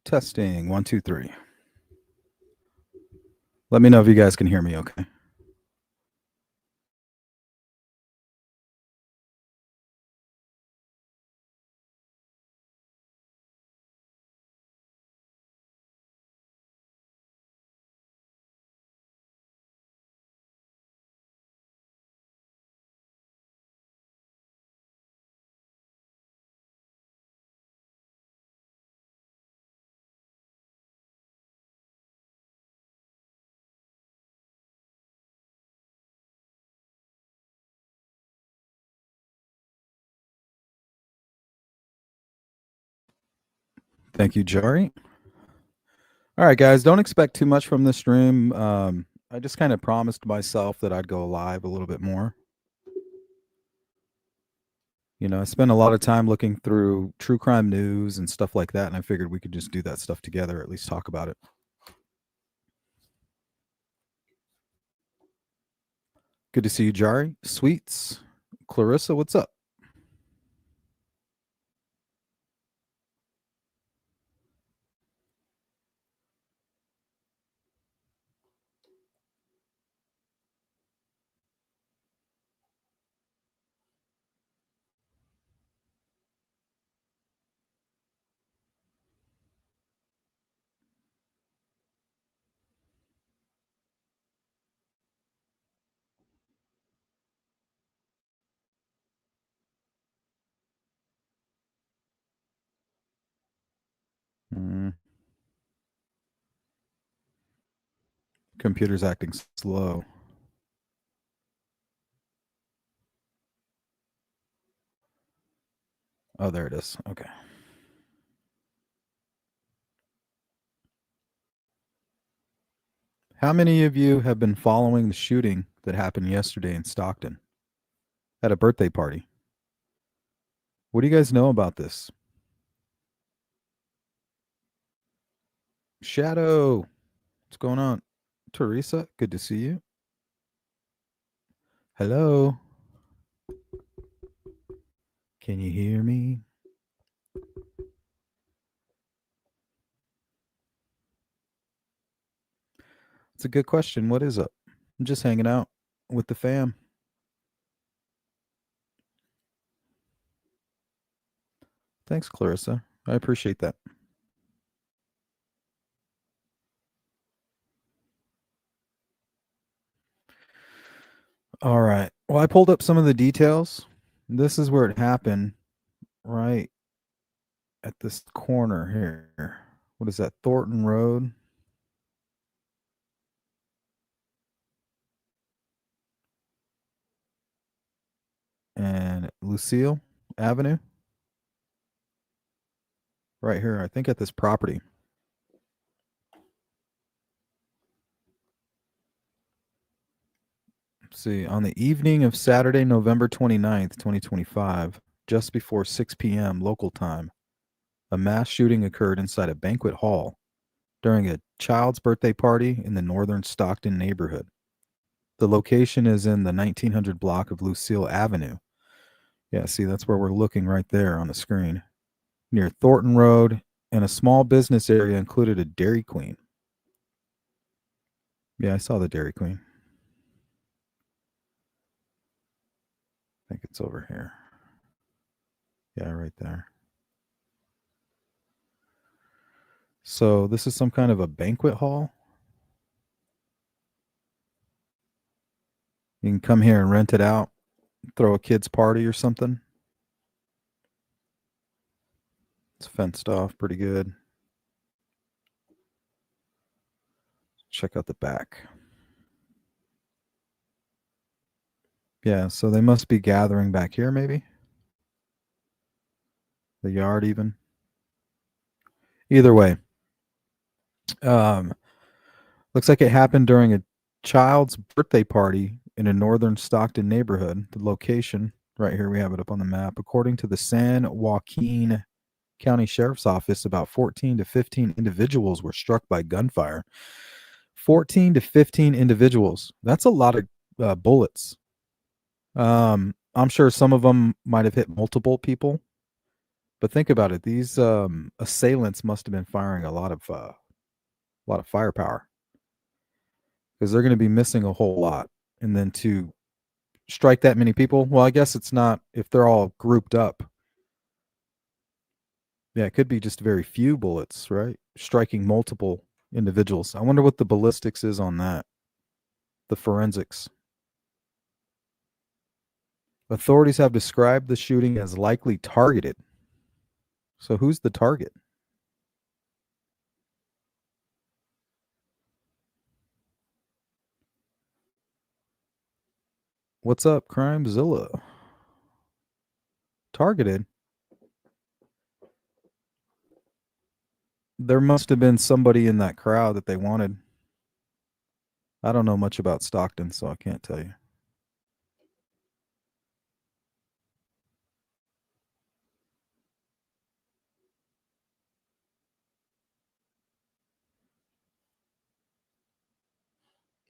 Testing 1, 2, 3. Let me know if you guys can hear me okay. Thank you, Jari. All right, guys, don't expect too much from this stream. I just kind of promised myself that I'd go live a little bit more. I spent a lot of time looking through true crime news and stuff like that, and I figured we could just do that stuff together, or at least talk about it. Good to see you, Jari. Sweets. Clarissa, what's up? Mm, computer's acting slow. Oh, there it is. Okay. How many of you have been following the shooting that happened yesterday in Stockton at a birthday party? What do you guys know about this? Shadow, what's going on? Teresa, good to see you. Hello. Can you hear me? It's a good question. What is up? I'm just hanging out with the fam. Thanks, Clarissa. I appreciate that. All right. Well, I pulled up some of the details. This is where it happened, right at this corner here. What is that? Thornton Road. And Lucille Avenue. Right here, I think at this property. Let's see, on the evening of Saturday, November 29th, 2025, just before 6 p.m. local time, a mass shooting occurred inside a banquet hall during a child's birthday party in the northern Stockton neighborhood. The location is in the 1900 block of Lucille Avenue. Yeah, see, that's where we're looking right there on the screen. Near Thornton Road, and a small business area included a Dairy Queen. Yeah, I saw the Dairy Queen. I think it's over here. Yeah, right there. So this is some kind of a banquet hall. You can come here and rent it out, throw a kid's party or something. It's fenced off pretty good. Check out the back. Yeah, so they must be gathering back here, maybe. The yard, even. Either way, looks like it happened during a child's birthday party in a northern Stockton neighborhood. The location, right here, we have it up on the map. According to the San Joaquin County Sheriff's Office, about 14 to 15 individuals were struck by gunfire. 14 to 15 individuals. That's a lot of bullets. I'm sure some of them might have hit multiple people, But think about it. These assailants must have been firing a lot of firepower because they're going to be missing a whole lot. And then to strike that many people, well, I guess it's not if they're all grouped up. Yeah, it could be just very few bullets, right? Striking multiple individuals. I wonder what the ballistics is on that. The forensics. Authorities have described the shooting as likely targeted. So who's the target? What's up, Crimezilla? Targeted? There must have been somebody in that crowd that they wanted. I don't know much about Stockton, so I can't tell you.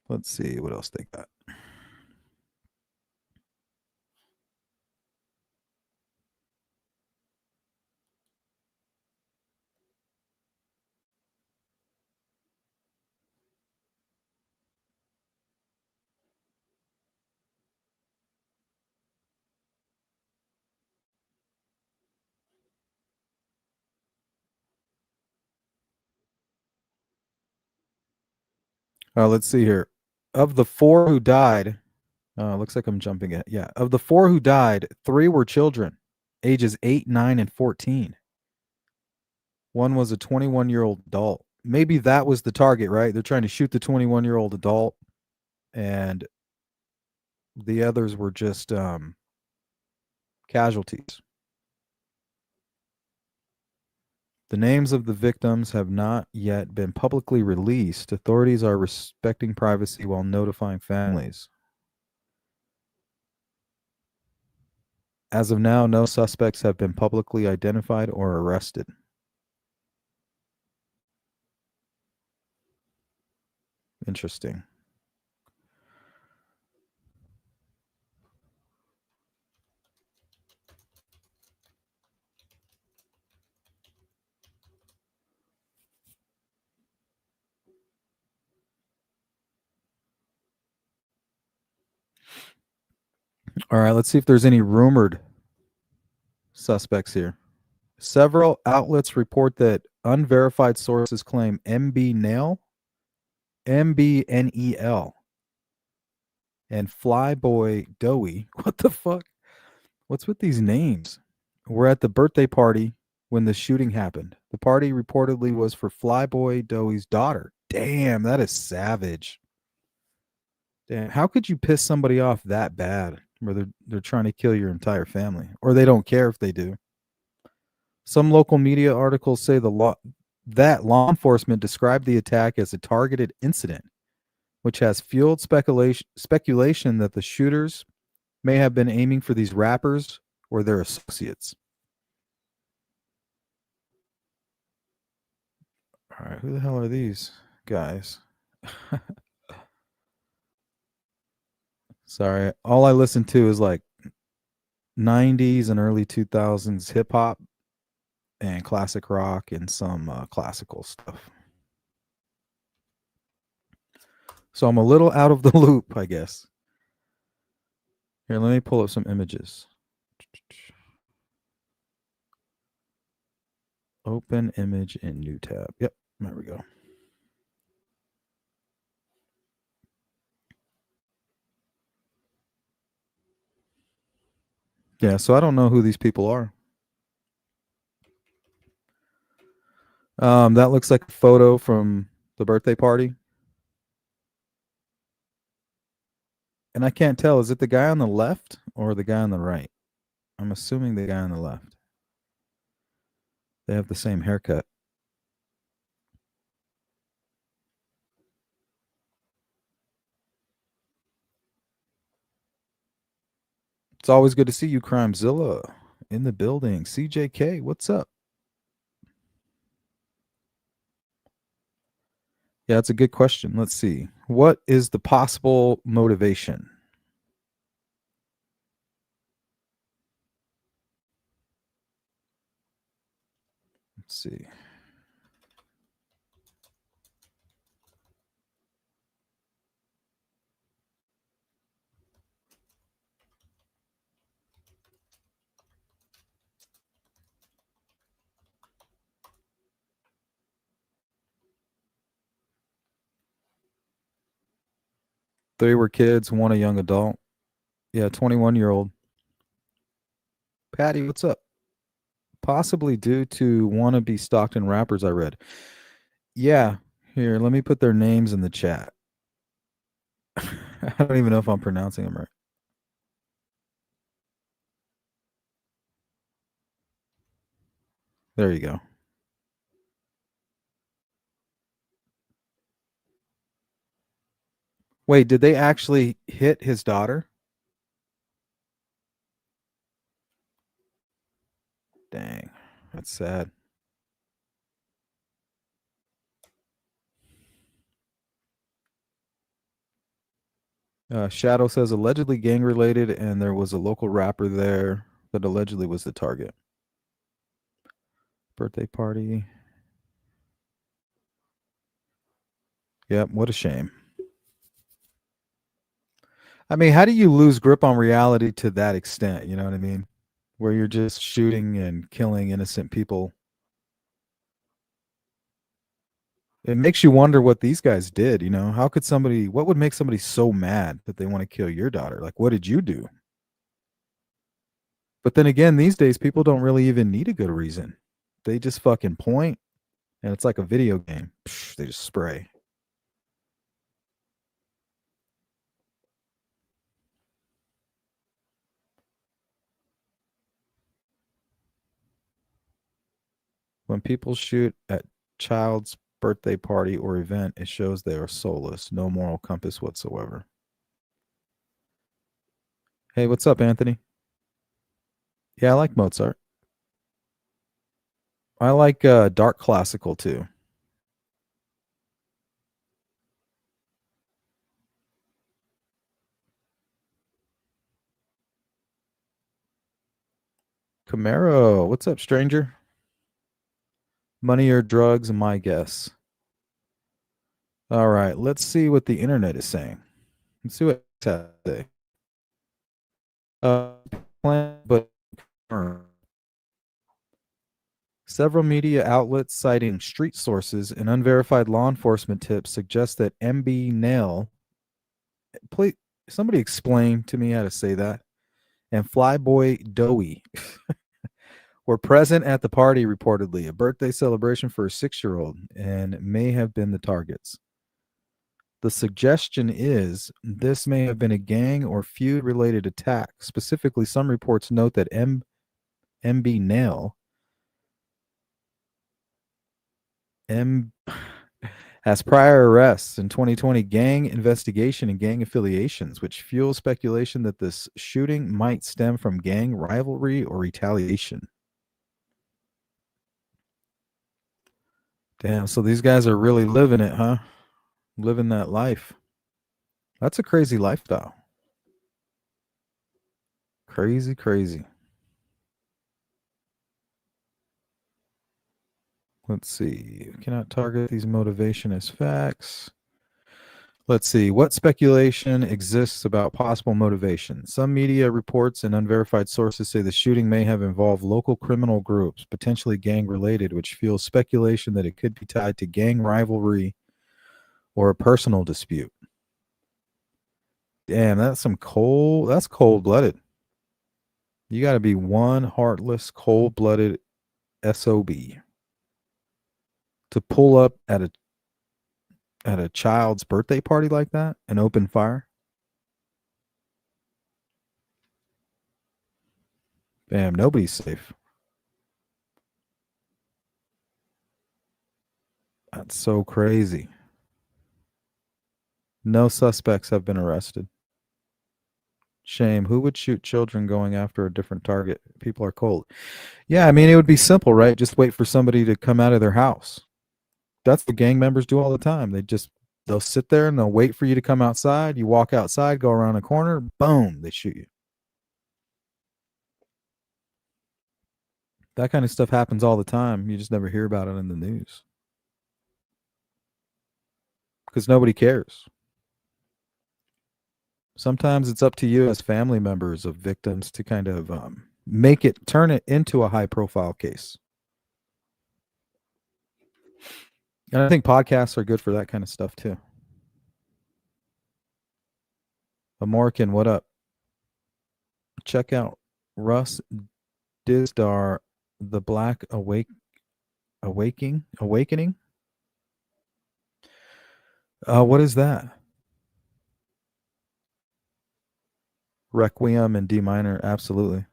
Let's see what else they got. Let's see here. Of the four who died, looks like I'm jumping it. Yeah. Of the four who died, three were children, ages 8, 9, and 14. One was a 21-year-old adult. Maybe that was the target, right? They're trying to shoot the 21-year-old adult, and the others were just casualties. The names of the victims have not yet been publicly released. Authorities are respecting privacy while notifying families. As of now, no suspects have been publicly identified or arrested. Interesting. All right, let's see if there's any rumored suspects here. Several outlets report that unverified sources claim MBNEL, and Flyboy Dowie. What the fuck? What's with these names? Were at the birthday party when the shooting happened. The party reportedly was for Flyboy Dowie's daughter. Damn, that is savage. Damn, how could you piss somebody off that bad where they're trying to kill your entire family, or they don't care if they do? Some local media articles say that law enforcement described the attack as a targeted incident, which has fueled speculation that the shooters may have been aiming for these rappers or their associates. All right, who the hell are these guys? Sorry, all I listen to is like 90s and early 2000s hip hop and classic rock and some classical stuff. So I'm a little out of the loop, I guess. Here, let me pull up some images. Open image in new tab. Yep, there we go. Yeah, so I don't know who these people are. That looks like a photo from the birthday party. And I can't tell, is it the guy on the left or the guy on the right? I'm assuming the guy on the left. They have the same haircut. It's always good to see you, Crimezilla, in the building. CJK, what's up? Yeah, that's a good question. Let's see. What is the possible motivation? see. Three were kids, one a young adult. Yeah, 21-year-old. Patty, what's up? Possibly due to wannabe Stockton rappers I read. Yeah, here, let me put their names in the chat. I don't even know if I'm pronouncing them right. There you go. Wait, did they actually hit his daughter? Dang, that's sad. Shadow says allegedly gang related, and there was a local rapper there that allegedly was the target. Birthday party. Yep, what a shame. I mean, how do you lose grip on reality to that extent? You know what I mean? Where you're just shooting and killing innocent people. It makes you wonder what these guys did. How could somebody, what would make somebody so mad that they want to kill your daughter? Like, what did you do? But then again, these days, people don't really even need a good reason. They just fucking point, and it's like a video game. Psh, they just spray. When people shoot at child's birthday party or event, it shows they are soulless, no moral compass whatsoever. Hey, what's up, Anthony? Yeah, I like Mozart. I like dark classical too. Camaro, what's up, stranger? Money or drugs, my guess. All right, let's see what the internet is saying. Let's see what it's have to say. But several media outlets citing street sources and unverified law enforcement tips suggest that MB Nail, please, somebody explain to me how to say that, and Flyboy Doughy were present at the party, reportedly, a birthday celebration for a 6-year-old, and may have been the targets. The suggestion is this may have been a gang or feud related attack. Specifically, some reports note that MB Nail M has prior arrests in 2020, gang investigation and gang affiliations, which fuels speculation that this shooting might stem from gang rivalry or retaliation. Damn, so these guys are really living it, huh? Living that life. That's a crazy lifestyle. Crazy, crazy. Let's see. Cannot target these motivation as facts. Let's see. What speculation exists about possible motivation? Some media reports and unverified sources say the shooting may have involved local criminal groups, potentially gang related, which fuels speculation that it could be tied to gang rivalry or a personal dispute. Damn, that's cold blooded. You got to be one heartless, cold blooded SOB to pull up at a child's birthday party like that and open fire. Damn, nobody's safe. That's so crazy. No suspects have been arrested. Shame. Who would shoot children going after a different target? People are cold. Yeah, I mean, it would be simple, right? Just wait for somebody to come out of their house. That's what gang members do all the time. They'll sit there and they'll wait for you to come outside. You walk outside, go around a corner, boom, they shoot you. That kind of stuff happens all the time. You just never hear about it in the news because nobody cares. Sometimes it's up to you as family members of victims to kind of turn it into a high profile case. And I think podcasts are good for that kind of stuff too. Amorican, what up? Check out Russ Dizdar, The Black Awakening. What is that? Requiem in D minor, absolutely.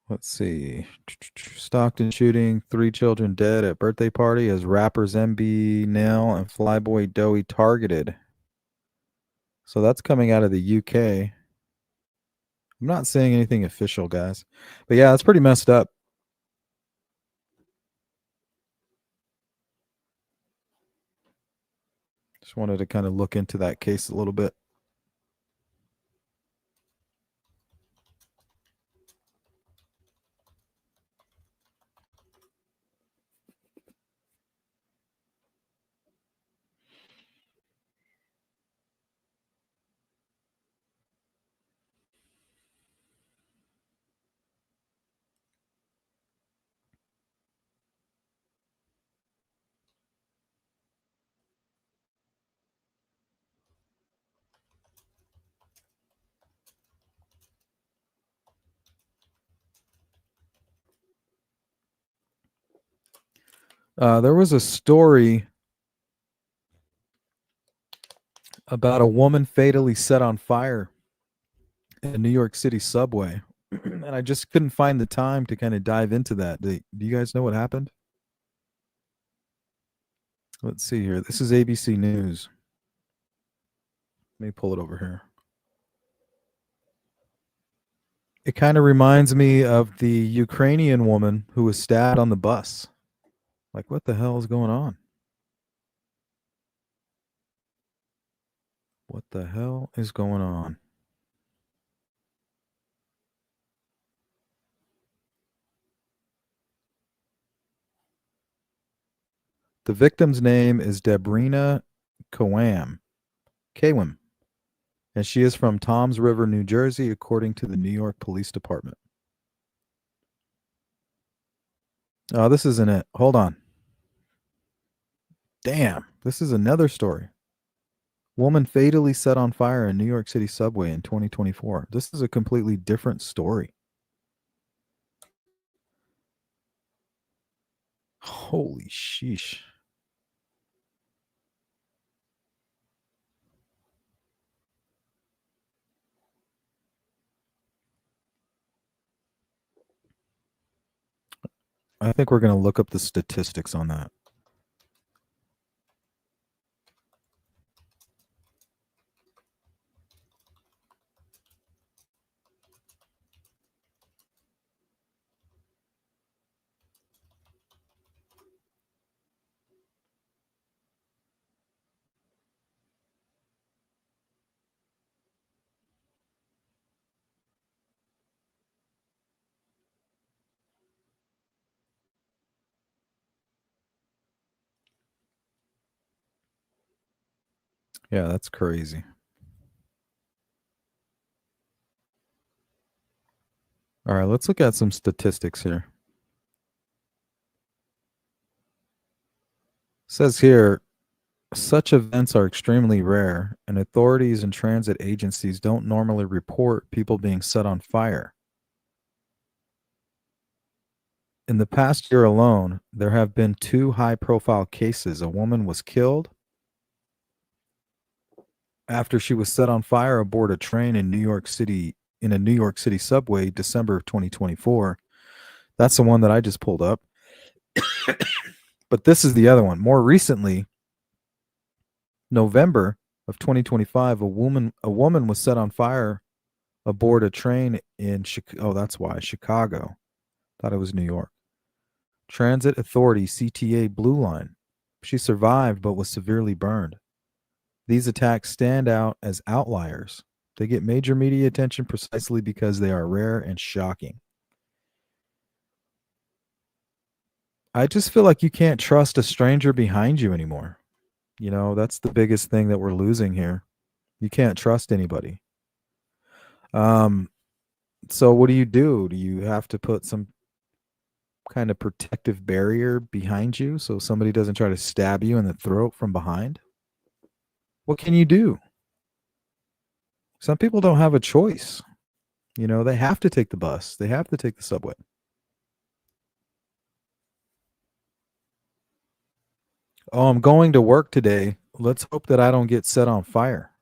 Let's see. Stockton shooting, 3 children dead at birthday party as rappers MB Nail and Flyboy Doughy targeted. So that's coming out of the UK. I'm not saying anything official, guys. But yeah, it's pretty messed up. Just wanted to kind of look into that case a little bit. There was a story about a woman fatally set on fire in a New York City subway. And I just couldn't find the time to kind of dive into that. Do you guys know what happened? Let's see here. This is ABC News. Let me pull it over here. It kind of reminds me of the Ukrainian woman who was stabbed on the bus. Like, what the hell is going on? What the hell is going on? The victim's name is Debrina Kawam, and she is from Toms River, New Jersey, according to the New York Police Department. Oh, this isn't it. Hold on. Damn, this is another story. Woman fatally set on fire in New York City subway in 2024. This is a completely different story. Holy sheesh. I think we're going to look up the statistics on that. Yeah, that's crazy. All right, let's look at some statistics here. It says here, such events are extremely rare, and authorities and transit agencies don't normally report people being set on fire. In the past year alone, there have been 2 high-profile cases. A woman was killed after she was set on fire aboard a train in New York City in a New York City subway, December of 2024. That's the one that I just pulled up. But this is the other one. More recently, November of 2025, a woman was set on fire aboard a train in Chicago. Oh, that's why Chicago. Thought it was New York. Transit Authority CTA Blue Line. She survived but was severely burned. These attacks stand out as outliers. They get major media attention precisely because they are rare and shocking. I just feel like you can't trust a stranger behind you anymore. That's the biggest thing that we're losing here. You can't trust anybody. Um, so what do you do? Do you have to put some kind of protective barrier behind you so somebody doesn't try to stab you in the throat from behind? What can you do? Some people don't have a choice. They have to take the bus. They have to take the subway. Oh, I'm going to work today. Let's hope that I don't get set on fire.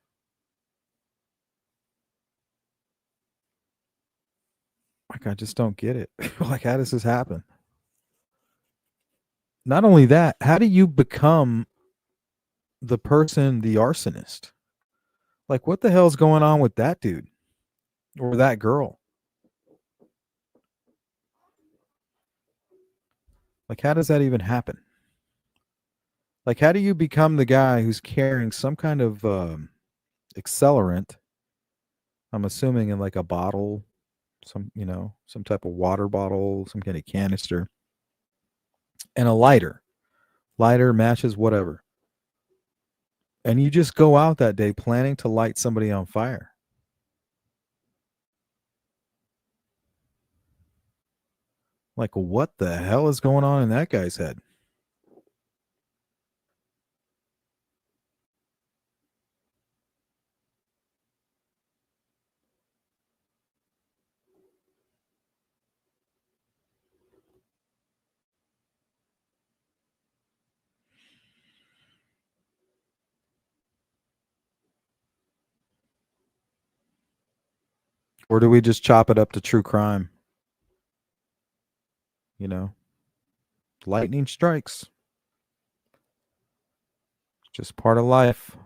Like, I just don't get it. Like, how does this happen? Not only that, how do you become the arsonist? Like, what the hell's going on with that dude or that girl? Like, how does that even happen? Like, how do you become the guy who's carrying some kind of accelerant? I'm assuming in like a bottle, some type of water bottle, some kind of canister, and a lighter. Lighter, matches, whatever. And you just go out that day planning to light somebody on fire. Like, what the hell is going on in that guy's head? Or do we just chop it up to true crime? Lightning strikes. Just part of life.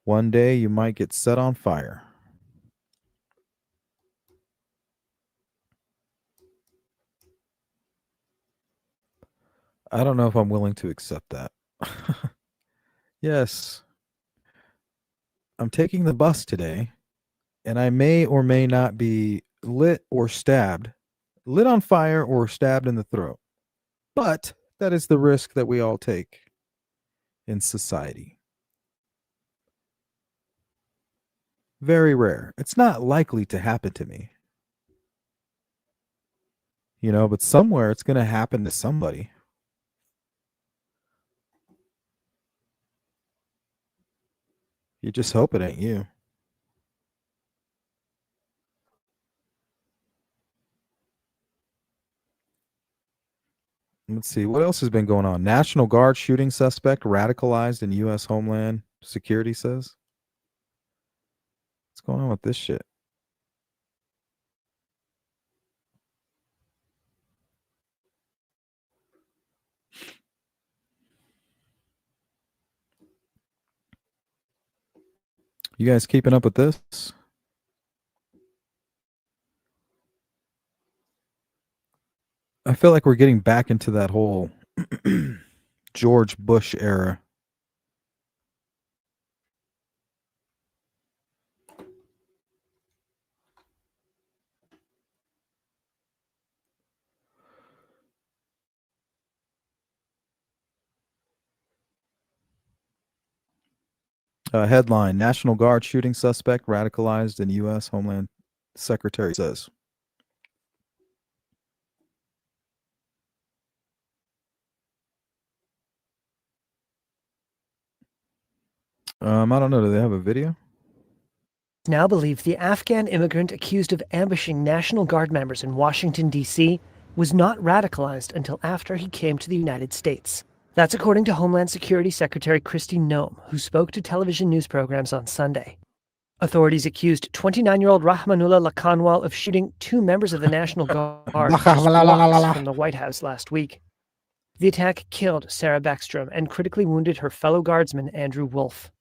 One day you might get set on fire. I don't know if I'm willing to accept that. Yes. I'm taking the bus today, and I may or may not be lit on fire or stabbed in the throat. But that is the risk that we all take in society. Very rare. It's not likely to happen to me. But somewhere it's going to happen to somebody. You just hope it ain't you. Let's see. What else has been going on? National Guard shooting suspect radicalized in U.S. Homeland Security says. What's going on with this shit? You guys keeping up with this? I feel like we're getting back into that whole George Bush era. Headline: National Guard shooting suspect radicalized in U.S. Homeland Secretary says. I don't know. Do they have a video? Now believe the Afghan immigrant accused of ambushing National Guard members in Washington, D.C. was not radicalized until after he came to the United States. That's according to Homeland Security Secretary Kristi Noem, who spoke to television news programs on Sunday. Authorities accused 29-year-old Rahmanullah Lakanwal of shooting two members of the National Guard just blocks from the White House last week. The attack killed Sarah Backstrom and critically wounded her fellow guardsman Andrew Wolf.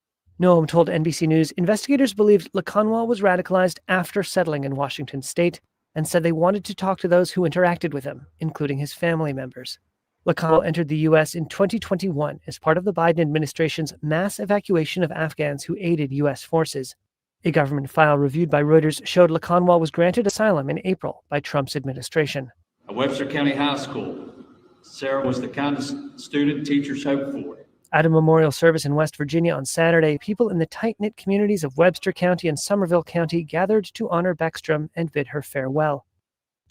Noem told NBC News investigators believed Lakanwal was radicalized after settling in Washington state and said they wanted to talk to those who interacted with him, including his family members. McConnell entered the U.S. in 2021 as part of the Biden administration's mass evacuation of Afghans who aided U.S. forces. A government file reviewed by Reuters showed Laconwal was granted asylum in April by Trump's administration. At Webster County High School, Sarah was the kind of student teachers hoped for. At a memorial service in West Virginia on Saturday, people in the tight-knit communities of Webster County and Somerville County gathered to honor Beckstrom and bid her farewell.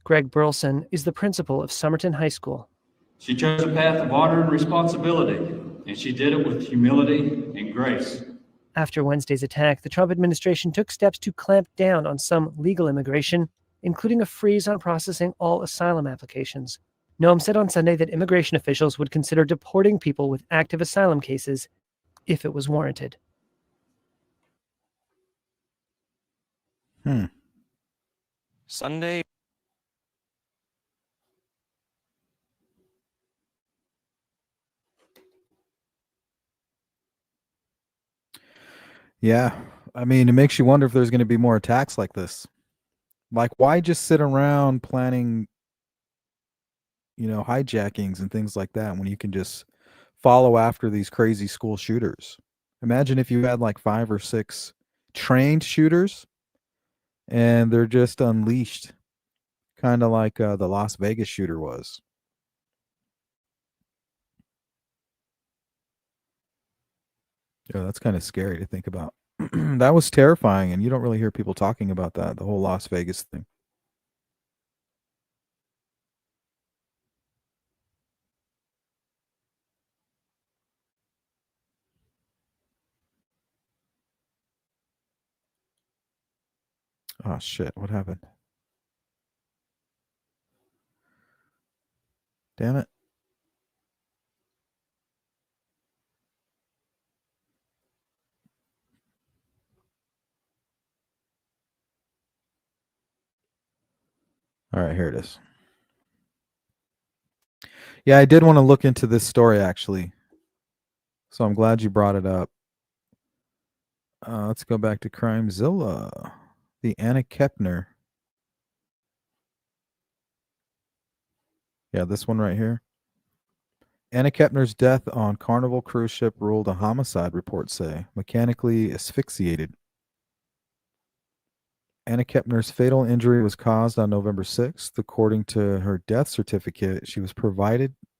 Greg Burleson is the principal of Somerton High School. She chose a path of honor and responsibility, and she did it with humility and grace. After Wednesday's attack, the Trump administration took steps to clamp down on some legal immigration, including a freeze on processing all asylum applications. Noam said on Sunday that immigration officials would consider deporting people with active asylum cases if it was warranted. Sunday. Yeah. I mean, it makes you wonder if there's going to be more attacks like this. Like, why just sit around planning, hijackings and things like that when you can just follow after these crazy school shooters? Imagine if you had like 5 or 6 trained shooters and they're just unleashed, kind of like the Las Vegas shooter was. Yeah, that's kind of scary to think about. That was terrifying, and you don't really hear people talking about that, the whole Las Vegas thing. Oh, shit. What happened? Damn it. All right, here it is. Yeah, I did want to look into this story, actually. So I'm glad you brought it up. Let's go back to Crimezilla. The Anna Kepner. Yeah, this one right here. Anna Kepner's death on Carnival cruise ship ruled a homicide, reports say. Mechanically asphyxiated. Anna Kepner's fatal injury was caused on November 6th. According to her death certificate,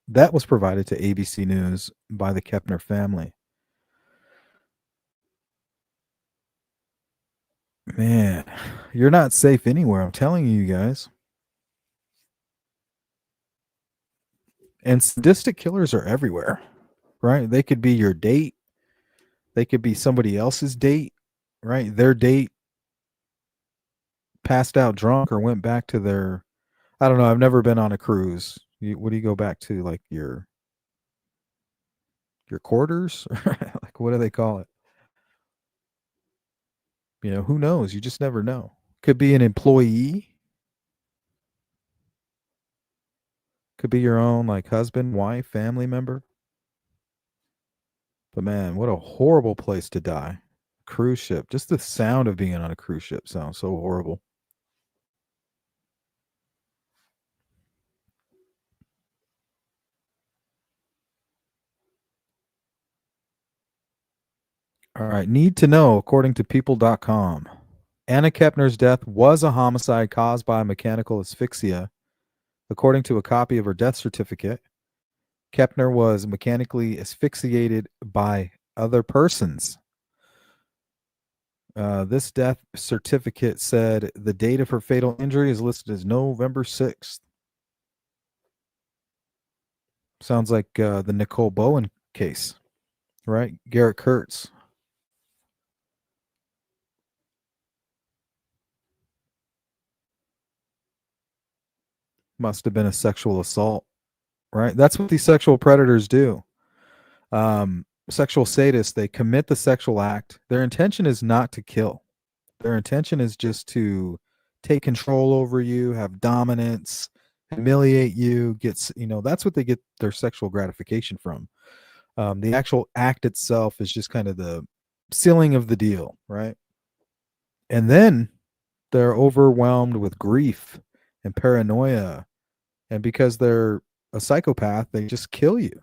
that was provided to ABC News by the Kepner family. Man, you're not safe anywhere. I'm telling you guys. And sadistic killers are everywhere, right? They could be your date. They could be somebody else's date, right? Their date passed out drunk or went back to their, I don't know. I've never been on a cruise. What do you go back to? Like your quarters? Like, what do they call it? Who knows? You just never know. Could be an employee. Could be your own, like, husband, wife, family member. But man, what a horrible place to die. Cruise ship. Just the sound of being on a cruise ship sounds so horrible. All right. Need to know, according to people.com. Anna Kepner's death was a homicide caused by mechanical asphyxia. According to a copy of her death certificate, Kepner was mechanically asphyxiated by other persons. This death certificate said the date of her fatal injury is listed as November 6th. Sounds like the Nicole Bowen case, right? Garrett Kurtz. Must have been a sexual assault, right? That's what these sexual predators do. Sexual sadists, they commit the sexual act. Their intention is not to kill. Their intention is just to take control over you, have dominance, humiliate you, that's what they get their sexual gratification from. The actual act itself is just kind of the sealing of the deal, right? And then they're overwhelmed with grief and paranoia. And because they're a psychopath, they just kill you,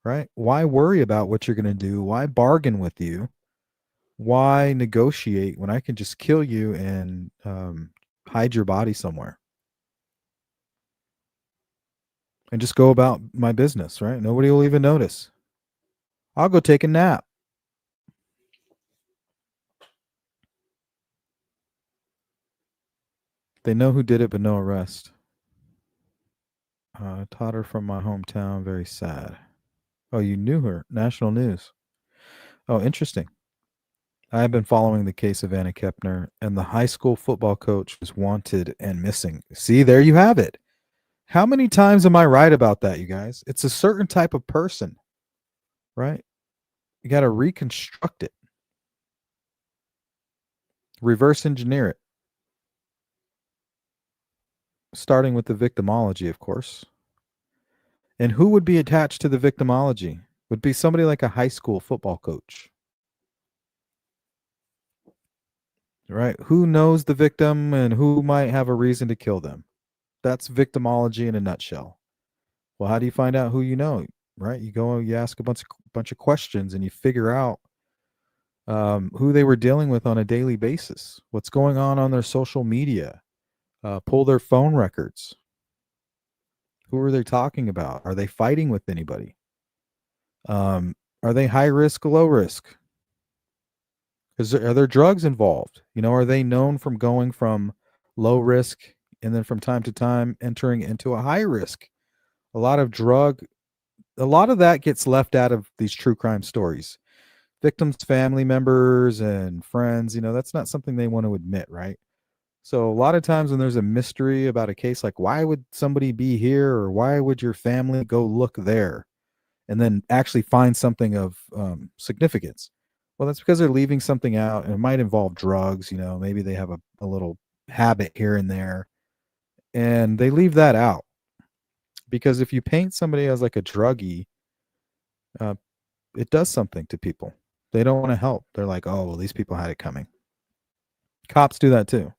right? Why worry about what you're going to do? Why bargain with you? Why negotiate when I can just kill you and hide your body somewhere and just go about my business, right? Nobody will even notice. I'll go take a nap. They know who did it, but no arrest. Taught her from my hometown. Very sad. Oh, you knew her. National news. Oh, interesting. I've been following the case of Anna Kepner, and the high school football coach was wanted and missing. See, there you have it. How many times am I right about that, you guys? It's a certain type of person, right? You got to reconstruct it, reverse engineer it, starting with the victimology, of course. And who would be attached to the victimology? Would be somebody like a high school football coach, right? Who knows the victim and who might have a reason to kill them? That's victimology in a nutshell. Well, how do you find out who you know, right? You go, you ask a bunch of questions, and you figure out who they were dealing with on a daily basis, what's going on their social media, pull their phone records. Who are they talking about? Are they fighting with anybody? Are they high risk, low risk? Are there drugs involved? Are they known from going from low risk and then from time to time entering into a high risk? A lot of that gets left out of these true crime stories. Victims' family members and friends, that's not something they want to admit, right? So a lot of times when there's a mystery about a case, like why would somebody be here or why would your family go look there and then actually find something of significance? Well, that's because they're leaving something out, and it might involve drugs. Maybe they have a little habit here and there, and they leave that out. Because if you paint somebody as like a druggie, it does something to people. They don't want to help. They're like, oh, well, these people had it coming. Cops do that too.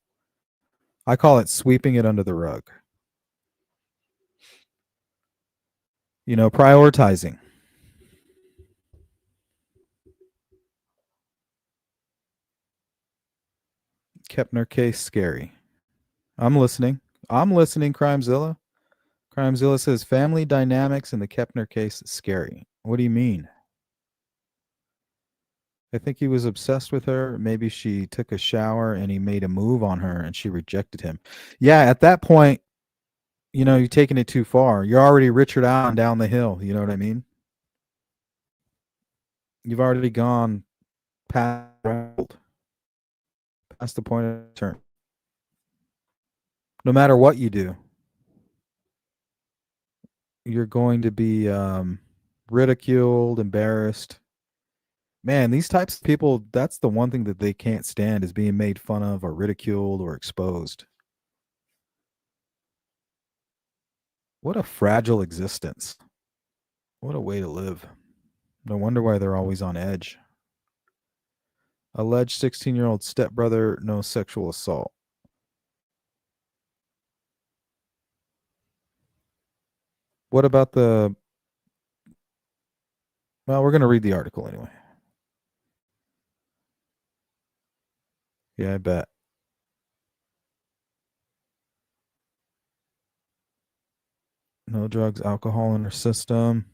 I call it sweeping it under the rug. Prioritizing. Kepner case scary. I'm listening. Crimezilla. Crimezilla says family dynamics in the Kepner case is scary. What do you mean? I think he was obsessed with her. Maybe she took a shower and he made a move on her and she rejected him. Yeah, at that point, you're taking it too far. You're already Richard Allen down the hill. You know what I mean? You've already gone past the point of turn. No matter what you do, you're going to be ridiculed, embarrassed. Man, these types of people, that's the one thing that they can't stand, is being made fun of or ridiculed or exposed. What a fragile existence. What a way to live. No wonder why they're always on edge. Alleged 16-year-old stepbrother, no sexual assault. What about well, we're going to read the article anyway. Yeah, I bet. No drugs, alcohol in her system.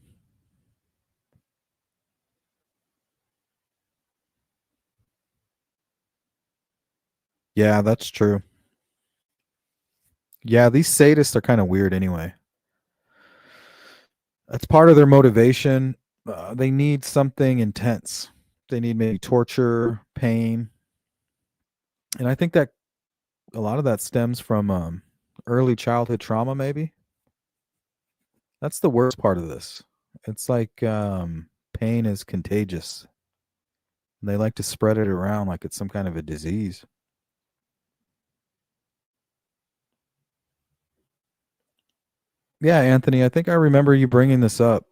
Yeah, that's true. Yeah, these sadists are kind of weird anyway. That's part of their motivation. They need something intense. They need maybe torture, pain. And I think that a lot of that stems from early childhood trauma, maybe. That's the worst part of this. It's like pain is contagious. And they like to spread it around like it's some kind of a disease. Yeah, Anthony, I think I remember you bringing this up.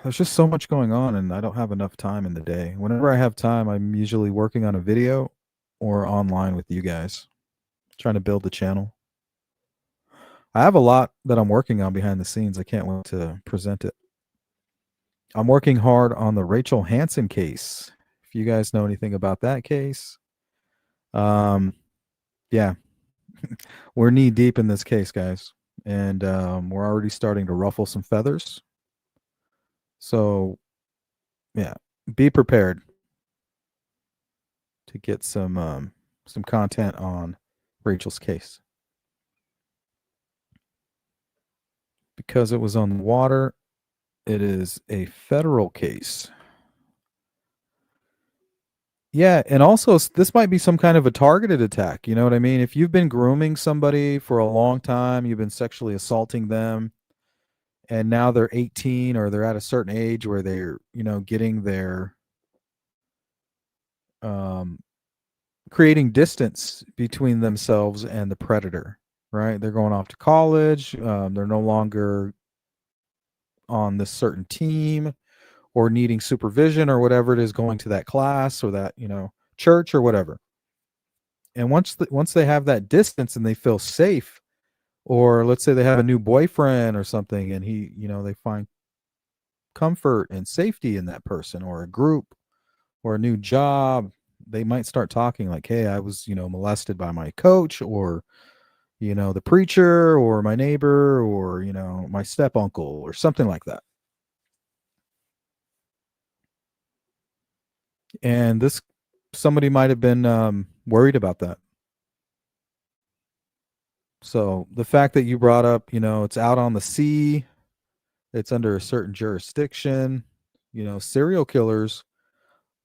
There's just so much going on, and I don't have enough time in the day. Whenever I have time, I'm usually working on a video or online with you guys, trying to build the channel. I have a lot that I'm working on behind the scenes. I can't wait to present it. I'm working hard on the Rachel Hansen case. If you guys know anything about that case, um, yeah, we're knee deep in this case, guys, and we're already starting to ruffle some feathers. So, yeah, be prepared to get some content on Rachel's case because it was on the water. It is a federal case. Yeah, and also this might be some kind of a targeted attack. You know what I mean? If you've been grooming somebody for a long time, you've been sexually assaulting them, and now they're 18 or they're at a certain age where they're, getting their um creating distance between themselves and the predator, right? They're going off to college, they're no longer on this certain team or needing supervision or whatever it is, going to that class or that, church or whatever. And once they have that distance and they feel safe, or let's say they have a new boyfriend or something, and they find comfort and safety in that person or a group or a new job, they might start talking like, hey, I was, molested by my coach or, the preacher or my neighbor or, my step uncle or something like that. And somebody might have been worried about that. So the fact that you brought up, it's out on the sea, it's under a certain jurisdiction, serial killers,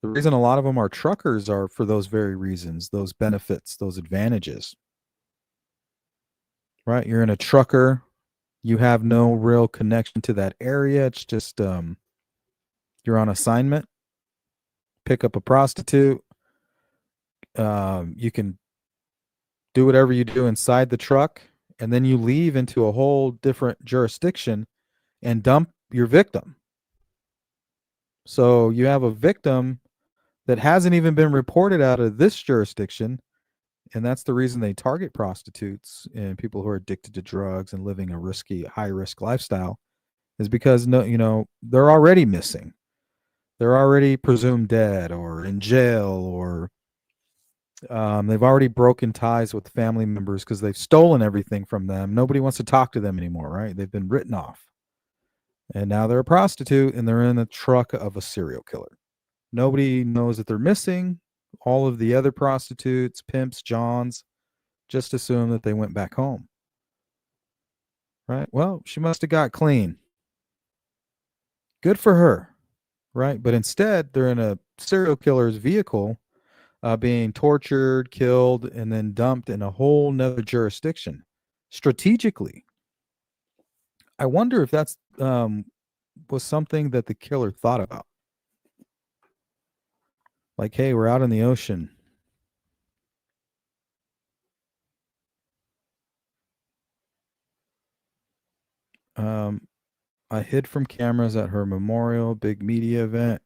the reason a lot of them are truckers are for those very reasons, those benefits, those advantages. Right? You're in a trucker, you have no real connection to that area. It's just you're on assignment, pick up a prostitute, you can do whatever you do inside the truck, and then you leave into a whole different jurisdiction and dump your victim. So you have a victim that hasn't even been reported out of this jurisdiction, and that's the reason they target prostitutes and people who are addicted to drugs and living a risky, high risk lifestyle, is because they're already missing. They're already presumed dead or in jail, or they've already broken ties with family members because they've stolen everything from them. Nobody wants to talk to them anymore, right? They've been written off. And now they're a prostitute and they're in the truck of a serial killer. Nobody knows that they're missing. All of the other prostitutes, pimps, Johns, just assume that they went back home. Right? Well, she must have got clean. Good for her. Right? But instead, they're in a serial killer's vehicle, being tortured, killed, and then dumped in a whole nother jurisdiction strategically. I wonder if that's was something that the killer thought about. Like, hey, we're out in the ocean. I hid from cameras at her memorial, big media event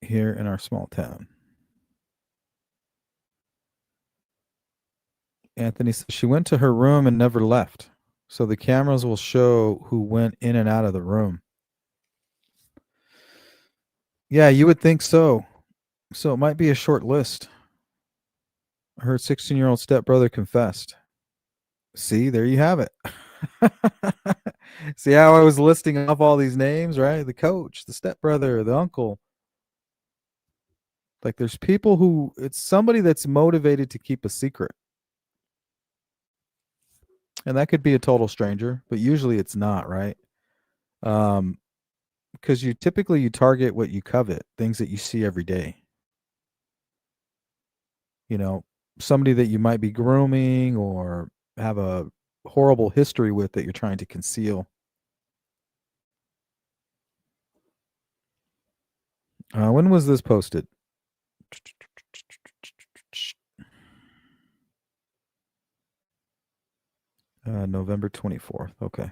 here in our small town. Anthony says she went to her room and never left. So the cameras will show who went in and out of the room. Yeah, you would think so. So it might be a short list. Her 16-year-old stepbrother confessed. See, there you have it. See how I was listing off all these names, right? The coach, the stepbrother, the uncle. Like there's people who, it's somebody that's motivated to keep a secret. And that could be a total stranger, but usually it's not, right? Because you target what you covet, things that you see every day. Somebody that you might be grooming or have a horrible history with that you're trying to conceal. When was this posted? November 24th. Okay.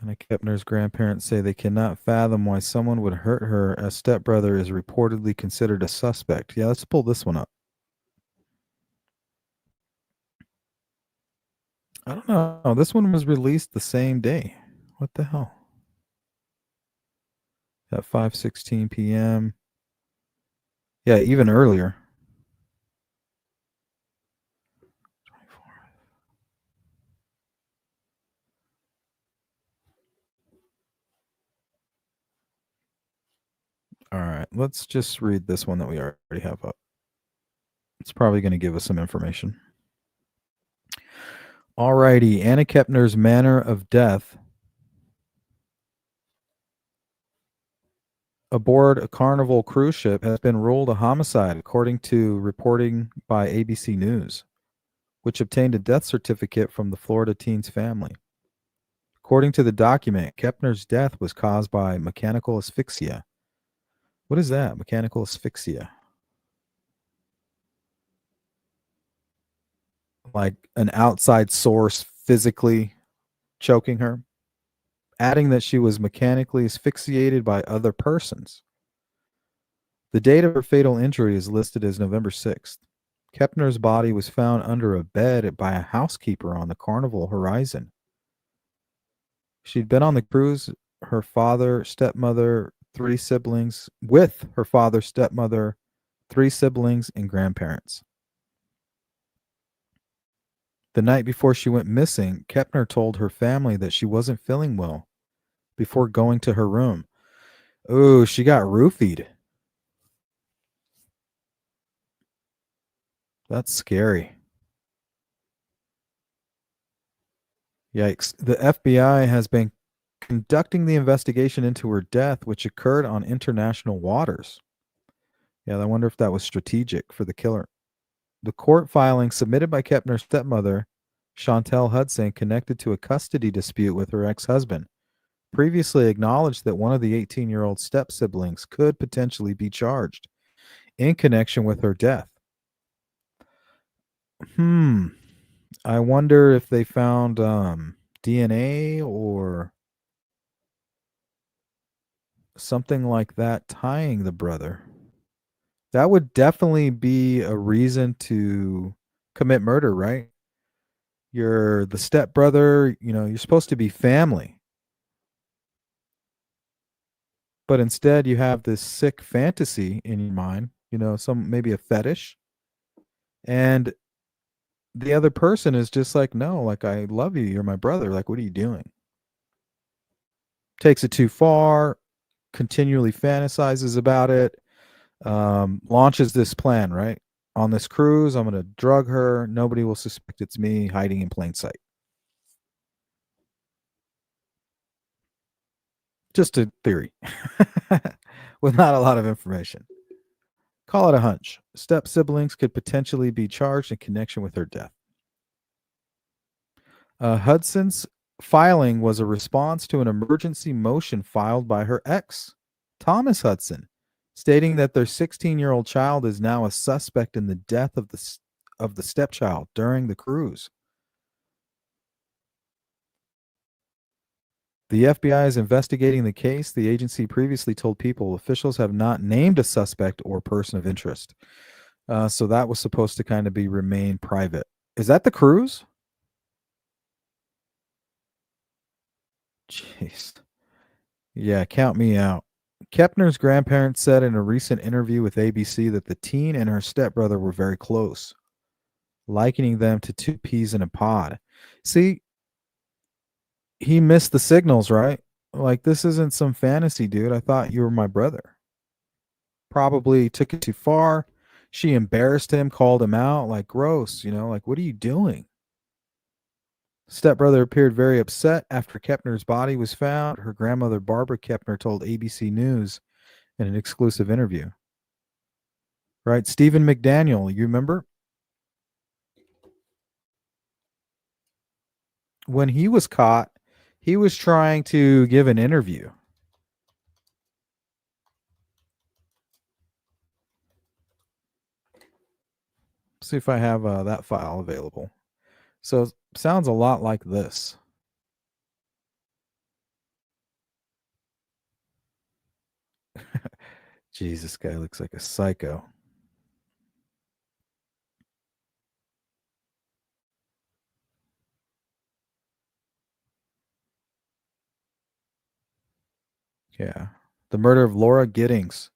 Anna Kepner's grandparents say they cannot fathom why someone would hurt her, as stepbrother is reportedly considered a suspect. Yeah, let's pull this one up. I don't know. This one was released the same day. What the hell? At 5:16 p.m. Yeah, even earlier. All right, let's just read this one that we already have up. It's probably going to give us some information. All righty, Anna Kepner's manner of death aboard a Carnival cruise ship has been ruled a homicide, according to reporting by ABC News, which obtained a death certificate from the Florida teen's family. According to the document, Kepner's death was caused by mechanical asphyxia. What is that? Mechanical asphyxia. Like an outside source physically choking her, adding that she was mechanically asphyxiated by other persons. The date of her fatal injury is listed as November 6th. Kepner's body was found under a bed by a housekeeper on the Carnival Horizon. She'd been on the cruise, her father, stepmother, three siblings, with her father, stepmother, three siblings, and grandparents. The night before she went missing, Kepner told her family that she wasn't feeling well before going to her room. Oh, she got roofied. That's scary. Yikes. The FBI has been conducting the investigation into her death, which occurred on international waters. Yeah, I wonder if that was strategic for the killer. The court filing submitted by Kepner's stepmother, Chantel Hudson, connected to a custody dispute with her ex husband, previously acknowledged that one of the 18-year-old step siblings could potentially be charged in connection with her death. I wonder if they found DNA or something like that tying the brother. That would definitely be a reason to commit murder, right? You're the stepbrother, you're supposed to be family. But instead you have this sick fantasy in your mind, some maybe a fetish. And the other person is just like, no, like, I love you. You're my brother. Like, what are you doing? Takes it too far, continually fantasizes about it, launches this plan, right? On this cruise, I'm going to drug her. Nobody will suspect it's me hiding in plain sight. Just a theory with not a lot of information. Call it a hunch. Step siblings could potentially be charged in connection with her death. Hudson's filing was a response to an emergency motion filed by her ex, Thomas Hudson, stating that their 16-year-old child is now a suspect in the death of the stepchild during the cruise. The FBI is investigating the case. The agency previously told people officials have not named a suspect or person of interest. So that was supposed to kind of remain private. Is that the cruise? Jeez. Yeah, count me out. Kepner's grandparents said in a recent interview with ABC that the teen and her stepbrother were very close, likening them to two peas in a pod. See, he missed the signals, right? Like, this isn't some fantasy, dude. I thought you were my brother. Probably took it too far. She embarrassed him, called him out, like, gross, like, what are you doing? Stepbrother appeared very upset after Kepner's body was found. Her grandmother, Barbara Kepner, told ABC News in an exclusive interview. Right? Stephen McDaniel, you remember? When he was caught, he was trying to give an interview. See if I have that file available. So it sounds a lot like this. Jesus, this guy looks like a psycho. Yeah. The murder of Laura Giddings.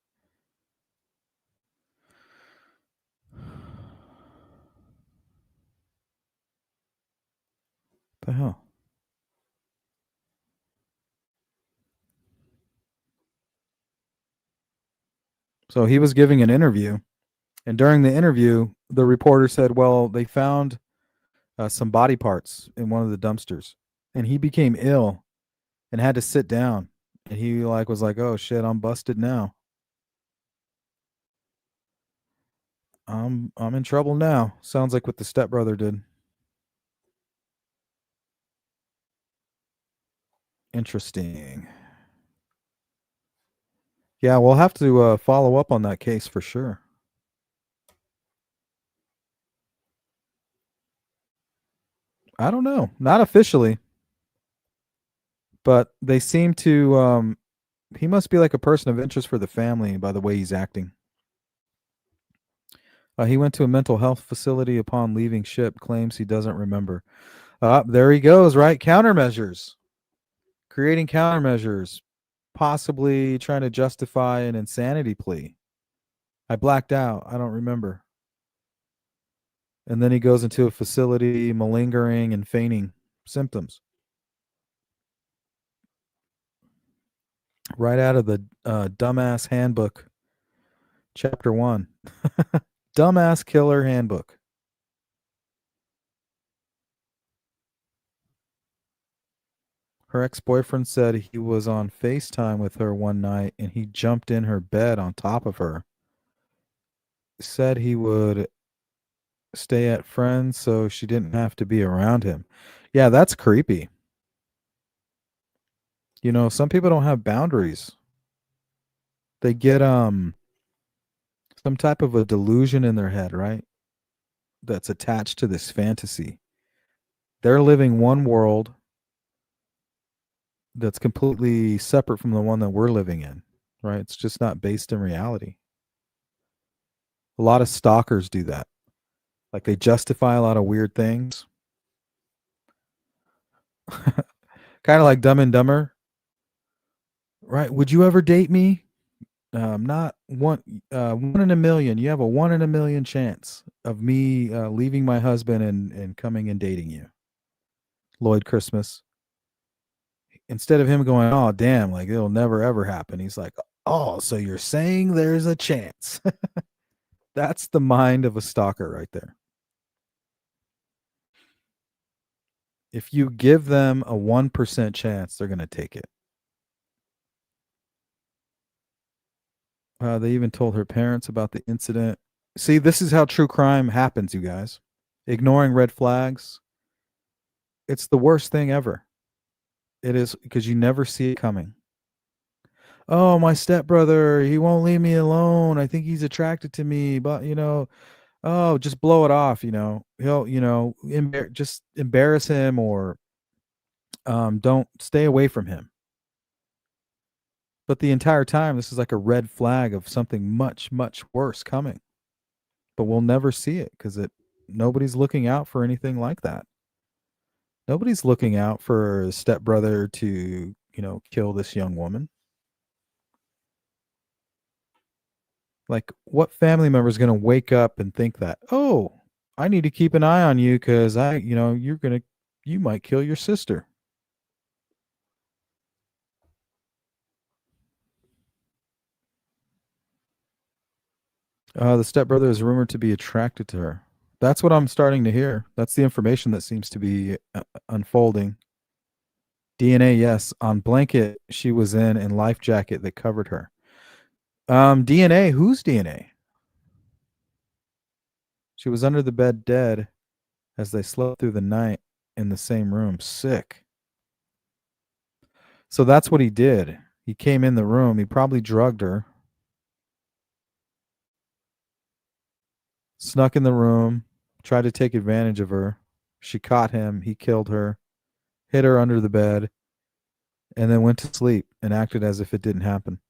The hell? So he was giving an interview, and during the interview, the reporter said, "Well, they found some body parts in one of the dumpsters," and he became ill and had to sit down. And he was like, "Oh shit, I'm busted now. I'm in trouble now." Sounds like what the stepbrother did. Interesting. Yeah, we'll have to follow up on that case for sure. I don't know, not officially, but they seem to. He must be like a person of interest for the family by the way he's acting. He went to a mental health facility upon leaving ship. Claims he doesn't remember. There he goes. Right, countermeasures. Creating countermeasures, possibly trying to justify an insanity plea. I blacked out. I don't remember. And then he goes into a facility malingering and feigning symptoms. Right out of the Dumbass Handbook, Chapter 1. Dumbass Killer Handbook. Her ex-boyfriend said he was on FaceTime with her one night and he jumped in her bed on top of her. Said he would stay at friends so she didn't have to be around him. Yeah, that's creepy. You know, some people don't have boundaries. They get some type of a delusion in their head, right? That's attached to this fantasy. They're living one world that's completely separate from the one that we're living in, right? It's just not based in reality. A lot of stalkers do that. Like they justify a lot of weird things. Kind of like Dumb and Dumber, right? Would you ever date me? Not one in a million. You have a 1 in a million chance of me leaving my husband and coming and dating you. Lloyd Christmas. Instead of him going, "Oh damn, like it'll never ever happen," he's like, "Oh, so you're saying there's a chance?" That's the mind of a stalker right there. If you give them a 1% chance, they're going to take it. They even told her parents about the incident. See, this is how true crime happens, you guys. Ignoring red flags. It's the worst thing ever. It is because you never see it coming. Oh, my stepbrother, he won't leave me alone. I think he's attracted to me, but oh, just blow it off. He'll, just embarrass him or don't stay away from him. But the entire time, this is like a red flag of something much, much worse coming. But we'll never see it because nobody's looking out for anything like that. Nobody's looking out for a stepbrother to, kill this young woman. Like, what family member is going to wake up and think that, oh, I need to keep an eye on you because you might kill your sister. The stepbrother is rumored to be attracted to her. That's what I'm starting to hear. That's the information that seems to be unfolding. DNA, yes, on blanket she was in and life jacket that covered her. DNA, whose DNA? She was under the bed dead as they slept through the night in the same room. Sick. So that's what he did. He came in the room. He probably drugged her, snuck in the room, tried to take advantage of her. She caught him. He killed her, hid her under the bed, and then went to sleep and acted as if it didn't happen.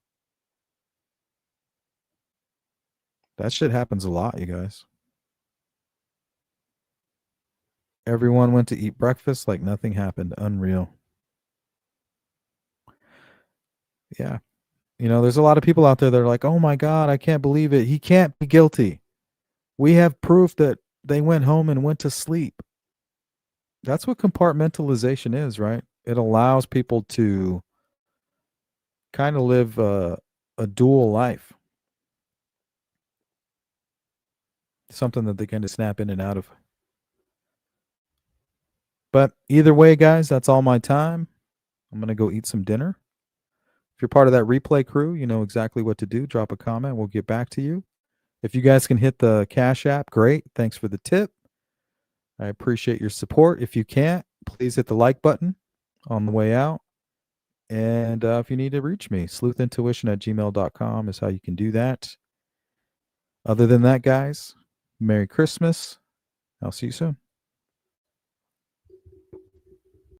That shit happens a lot, you guys. Everyone went to eat breakfast like nothing happened. Unreal. Yeah. There's a lot of people out there that are like, oh my God, I can't believe it. He can't be guilty. We have proof that they went home and went to sleep. That's what compartmentalization is, right? It allows people to kind of live a dual life, something that they kind of snap in and out of. But either way, guys, that's all my time. I'm going to go eat some dinner. If you're part of that replay crew, you know exactly what to do. Drop a comment. We'll get back to you. If you guys can hit the Cash App, great. Thanks for the tip. I appreciate your support. If you can't, please hit the like button on the way out. And if you need to reach me, sleuthintuition@gmail.com is how you can do that. Other than that, guys, Merry Christmas. I'll see you soon.